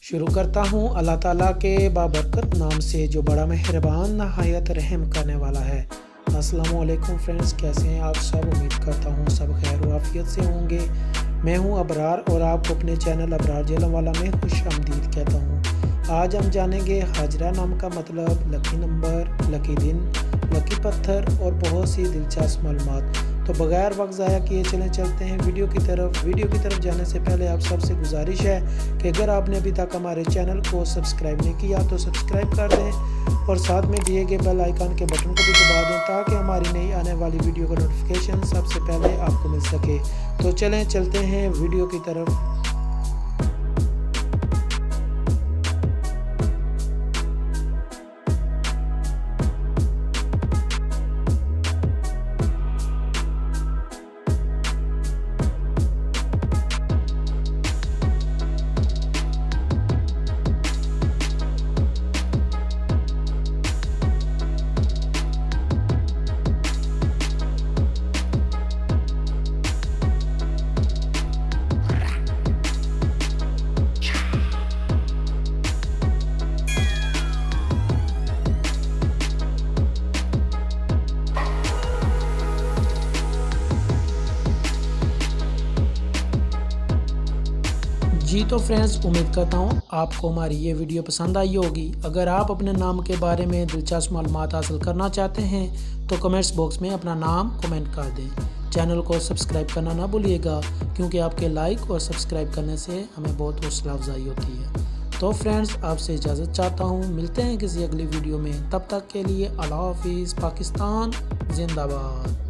शुरू करता हूँ अल्लाह ताला के बाबरकत नाम से जो बड़ा मेहरबान नहायत रहम करने वाला है। अस्सलामु अलैकुम फ्रेंड्स, कैसे हैं आप सब। उम्मीद करता हूँ सब खैर व आफियत से होंगे। मैं हूँ अबरार और आपको अपने चैनल अबरार जलमवाला में खुश आमदीद कहता हूँ। आज हम जानेंगे हाजरा नाम का मतलब, लकी नंबर, लकी दिन, लकी पत्थर और बहुत सी दिलचस्प मालूमात। तो बगैर वक्त ज़ाया किए चलते हैं वीडियो की तरफ जाने से पहले आप सबसे गुजारिश है कि अगर आपने अभी तक हमारे चैनल को सब्सक्राइब नहीं किया तो सब्सक्राइब कर दें और साथ में दिए गए बेल आइकन के बटन को भी दबा दें ताकि हमारी नई आने वाली वीडियो का नोटिफिकेशन सबसे पहले आपको मिल सके। तो चलते हैं वीडियो की तरफ। जी तो फ्रेंड्स, उम्मीद करता हूँ आपको हमारी ये वीडियो पसंद आई होगी। अगर आप अपने नाम के बारे में दिलचस्प मालूमात हासिल करना चाहते हैं तो कमेंट्स बॉक्स में अपना नाम कमेंट कर दें। चैनल को सब्सक्राइब करना ना भूलिएगा क्योंकि आपके लाइक और सब्सक्राइब करने से हमें बहुत हौसला अफजाई होती है। तो फ्रेंड्स, आपसे इजाज़त चाहता हूँ। मिलते हैं किसी अगली वीडियो में, तब तक के लिए अल्लाह हाफिज़। पाकिस्तान जिंदाबाद।